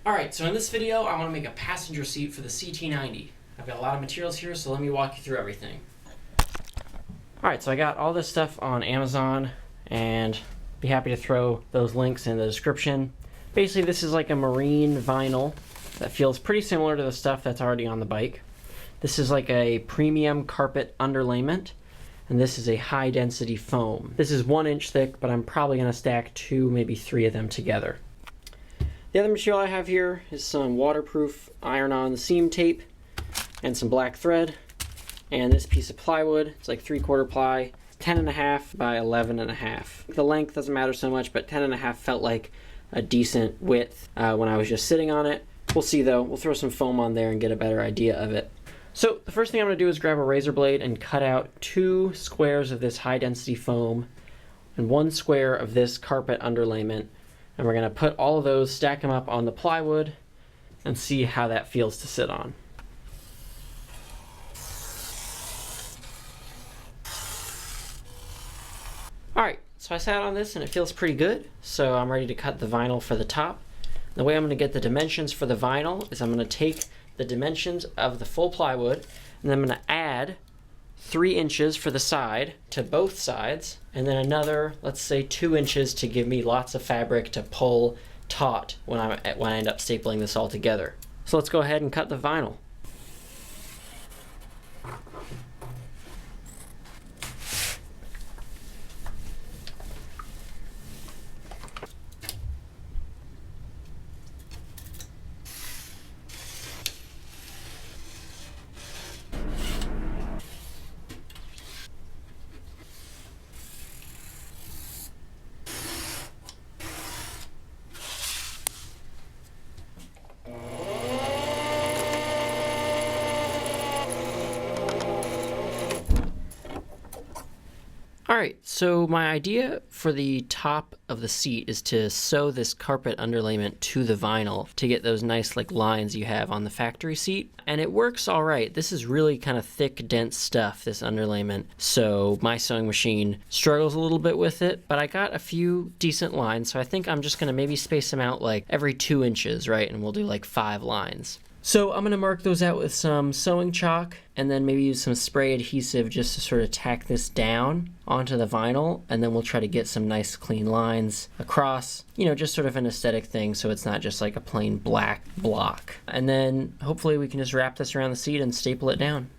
Alright, so in this video, I want to make a passenger seat for the CT90. I've got a lot of materials here, so let me walk you through everything. Alright, so I got all this stuff on Amazon, and be happy to throw those links in the description. Basically, this is like a marine vinyl that feels pretty similar to the stuff that's already on the bike. This is like a premium carpet underlayment, and this is a high-density foam. This is 1 inch thick, but I'm probably going to stack 2, maybe 3 of them together. The other material I have here is some waterproof iron-on seam tape and some black thread, and this piece of plywood. It's like 3/4 ply, 10.5 by 11.5. The length doesn't matter so much, but 10.5 felt like a decent width when I was just sitting on it. We'll see though. We'll throw some foam on there and get a better idea of it. So the first thing I'm going to do is grab a razor blade and cut out 2 squares of this high-density foam and 1 square of this carpet underlayment. And we're going to put all of those, stack them up on the plywood, and see how that feels to sit on. Alright, so I sat on this and it feels pretty good, so I'm ready to cut the vinyl for the top. The way I'm going to get the dimensions for the vinyl is I'm going to take the dimensions of the full plywood, and then I'm going to add 3 inches for the side to both sides, and then another, let's say 2 inches to give me lots of fabric to pull taut when I end up stapling this all together. So let's go ahead and cut the vinyl. Alright, so my idea for the top of the seat is to sew this carpet underlayment to the vinyl to get those nice like lines you have on the factory seat. And it works alright. This is really kind of thick, dense stuff, this underlayment. So my sewing machine struggles a little bit with it, but I got a few decent lines, so I think I'm just going to maybe space them out like every 2 inches, right? And we'll do like 5 lines. So I'm going to mark those out with some sewing chalk and then maybe use some spray adhesive just to sort of tack this down onto the vinyl, and then we'll try to get some nice clean lines across, you know, just sort of an aesthetic thing so it's not just like a plain black block. And then hopefully we can just wrap this around the seat and staple it down.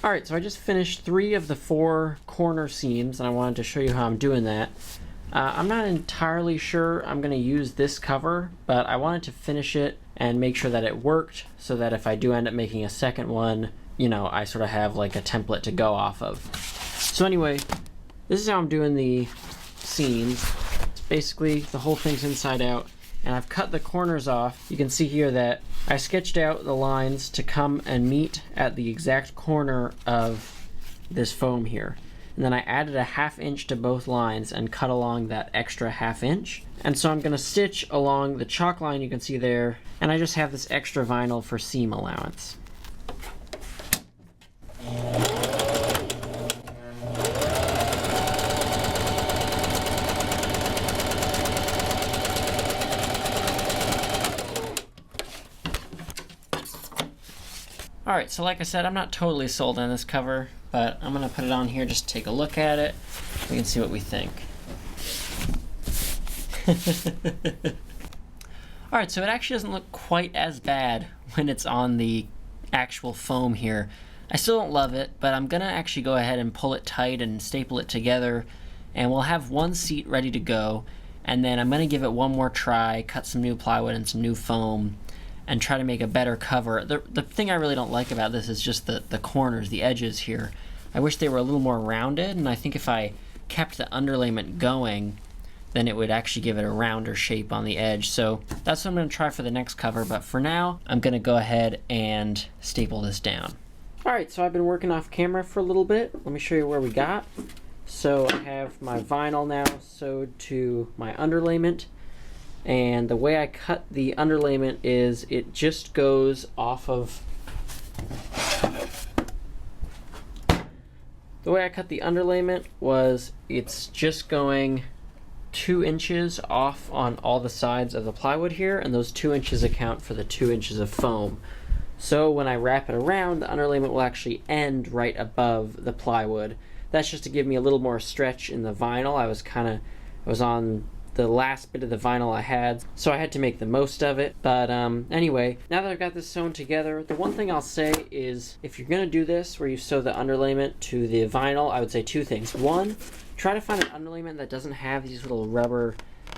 Alright, so I just finished 3 of the 4 corner seams, and I wanted to show you how I'm doing that. I'm not entirely sure I'm going to use this cover, but I wanted to finish it and make sure that it worked, so that if I do end up making a second one, you know, I sort of have like a template to go off of. So anyway, this is how I'm doing the seams. It's basically the whole thing's inside out, and I've cut the corners off. You can see here that I sketched out the lines to come and meet at the exact corner of this foam here. And then I added a 1/2 inch to both lines and cut along that extra 1/2 inch. And so I'm going to stitch along the chalk line you can see there, and I just have this extra vinyl for seam allowance. Alright, so like I said, I'm not totally sold on this cover, but I'm going to put it on here just to take a look at it. We can see what we think. Alright, so it actually doesn't look quite as bad when it's on the actual foam here. I still don't love it, but I'm going to actually go ahead and pull it tight and staple it together, and we'll have one seat ready to go, and then I'm going to give it one more try, cut some new plywood and some new foam, and try to make a better cover. The thing I really don't like about this is just the corners, the edges here. I wish they were a little more rounded, and I think if I kept the underlayment going, then it would actually give it a rounder shape on the edge. So that's what I'm going to try for the next cover, but for now, I'm going to go ahead and staple this down. Alright, so I've been working off camera for a little bit. Let me show you where we got. So I have my vinyl now sewed to my underlayment, and the way I cut the underlayment is it just goes off of... The way I cut the underlayment was it's just going 2 inches off on all the sides of the plywood here, and those 2 inches account for the 2 inches of foam. So when I wrap it around, the underlayment will actually end right above the plywood. That's just to give me a little more stretch in the vinyl. I was on the last bit of the vinyl I had, so I had to make the most of it. But anyway, now that I've got this sewn together, the one thing I'll say is if you're gonna do this where you sew the underlayment to the vinyl, I would say 2 things. One, try to find an underlayment that doesn't have these little rubber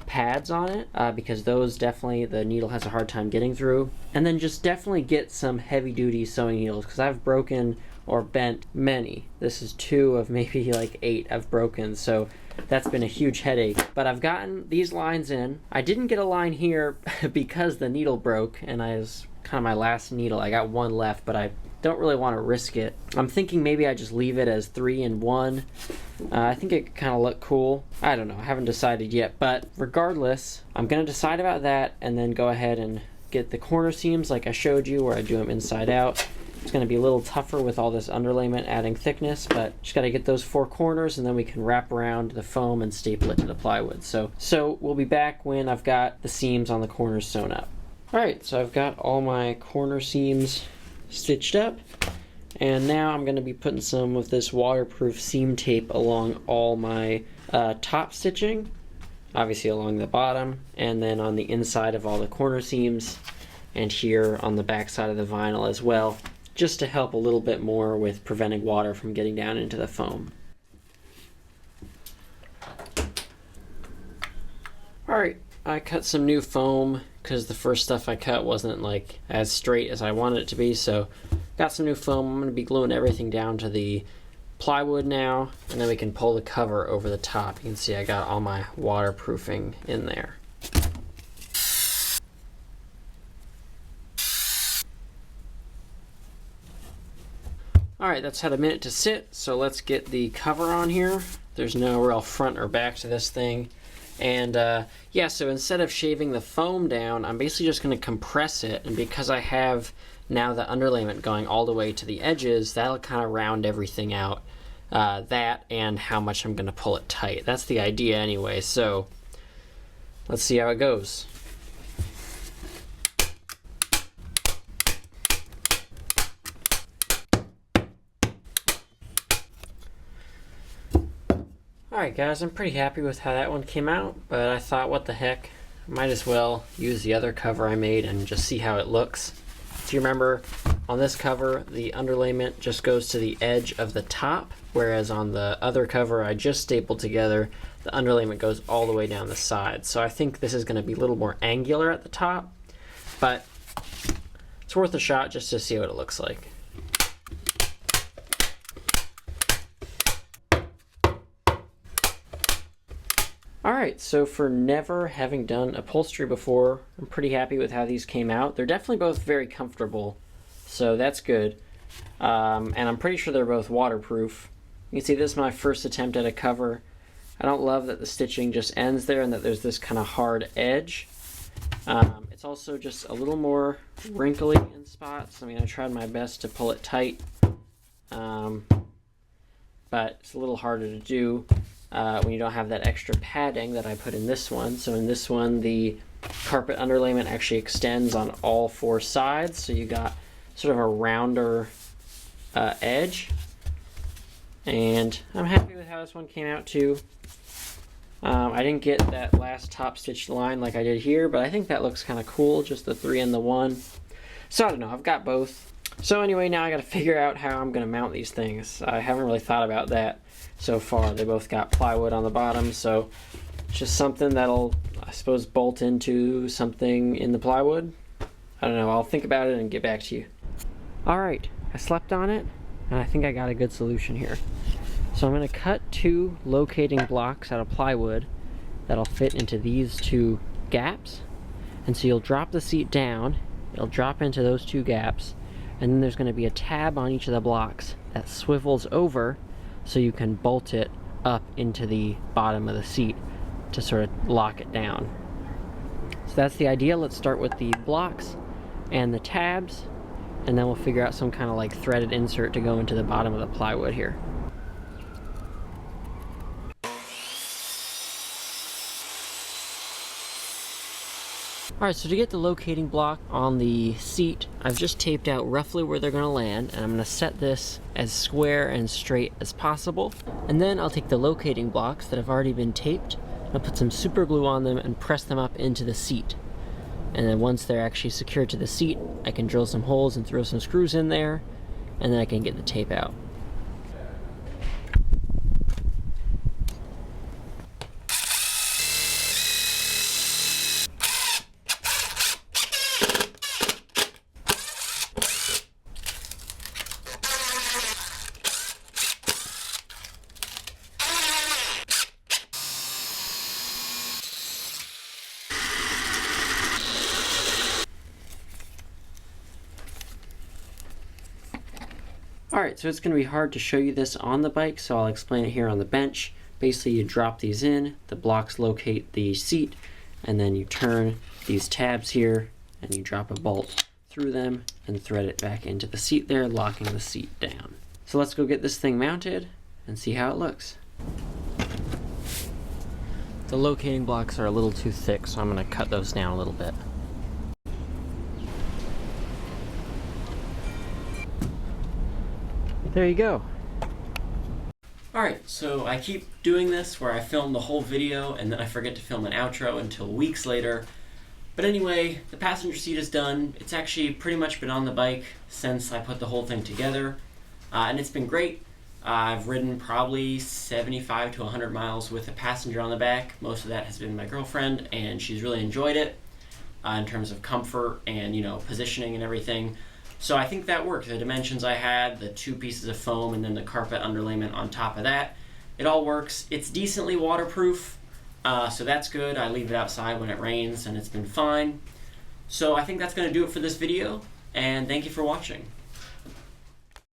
pads on it, because those definitely the needle has a hard time getting through. And then just definitely get some heavy duty sewing needles, because I've broken or bent many. This is 2 of maybe like 8 I've broken, so that's been a huge headache. But I've gotten these lines in. I didn't get a line here because the needle broke, and I was kind of my last needle. I got 1 left, but I don't really want to risk it. I'm thinking maybe I just leave it as 3 and 1. I think it kind of look cool. I don't know, I haven't decided yet, but regardless, I'm gonna decide about that and then go ahead and get the corner seams like I showed you, where I do them inside out. It's going to be a little tougher with all this underlayment adding thickness, but just got to get those 4 corners, and then we can wrap around the foam and staple it to the plywood. So we'll be back when I've got the seams on the corners sewn up. Alright, so I've got all my corner seams stitched up, and now I'm going to be putting some of this waterproof seam tape along all my top stitching, obviously along the bottom, and then on the inside of all the corner seams, and here on the back side of the vinyl as well, just to help a little bit more with preventing water from getting down into the foam. Alright, I cut some new foam because the first stuff I cut wasn't like as straight as I wanted it to be, so got some new foam. I'm going to be gluing everything down to the plywood now, and then we can pull the cover over the top. You can see I got all my waterproofing in there. Alright, that's had a minute to sit, so let's get the cover on here. There's no real front or back to this thing. And yeah, so instead of shaving the foam down, I'm basically just going to compress it, and because I have now the underlayment going all the way to the edges, that'll kind of round everything out. That and how much I'm going to pull it tight. That's the idea anyway, so let's see how it goes. Alright guys, I'm pretty happy with how that one came out, but I thought, what the heck, might as well use the other cover I made and just see how it looks. If you remember, on this cover, the underlayment just goes to the edge of the top, whereas on the other cover I just stapled together, the underlayment goes all the way down the side. So I think this is going to be a little more angular at the top, but it's worth a shot just to see what it looks like. Alright, so for never having done upholstery before, I'm pretty happy with how these came out. They're definitely both very comfortable, so that's good. And I'm pretty sure they're both waterproof. You can see this is my first attempt at a cover. I don't love that the stitching just ends there and that there's this kind of hard edge. It's also just a little more wrinkly in spots. I mean, I tried my best to pull it tight, but it's a little harder to do when you don't have that extra padding that I put in this one. So in this one, the carpet underlayment actually extends on all 4 sides, so you got sort of a rounder edge. And I'm happy with how this one came out too. I didn't get that last top stitch line like I did here, but I think that looks kind of cool, just the 3 and the 1. So I don't know, I've got both. So anyway, now I got to figure out how I'm going to mount these things. I haven't really thought about that so far. They both got plywood on the bottom, so it's just something that'll, I suppose, bolt into something in the plywood. I don't know, I'll think about it and get back to you. Alright, I slept on it, and I think I got a good solution here. So I'm going to cut 2 locating blocks out of plywood that'll fit into these 2 gaps. And so you'll drop the seat down, it'll drop into those 2 gaps, and then there's going to be a tab on each of the blocks that swivels over so you can bolt it up into the bottom of the seat to sort of lock it down. So that's the idea. Let's start with the blocks and the tabs, and then we'll figure out some kind of like threaded insert to go into the bottom of the plywood here. Alright, so to get the locating block on the seat, I've just taped out roughly where they're going to land, and I'm going to set this as square and straight as possible. And then I'll take the locating blocks that have already been taped, I'll put some super glue on them and press them up into the seat. And then once they're actually secured to the seat, I can drill some holes and throw some screws in there, and then I can get the tape out. Alright, so it's going to be hard to show you this on the bike, so I'll explain it here on the bench. Basically, you drop these in, the blocks locate the seat, and then you turn these tabs here, and you drop a bolt through them, and thread it back into the seat there, locking the seat down. So let's go get this thing mounted, and see how it looks. The locating blocks are a little too thick, so I'm going to cut those down a little bit. There you go. Alright, so I keep doing this where I film the whole video and then I forget to film an outro until weeks later. But anyway, the passenger seat is done. It's actually pretty much been on the bike since I put the whole thing together. And it's been great. I've ridden probably 75 to 100 miles with a passenger on the back. Most of that has been my girlfriend, and she's really enjoyed it in terms of comfort and, positioning and everything. So I think that worked. The dimensions I had, the 2 pieces of foam, and then the carpet underlayment on top of that, it all works. It's decently waterproof, so that's good. I leave it outside when it rains, and it's been fine. So I think that's going to do it for this video, and thank you for watching.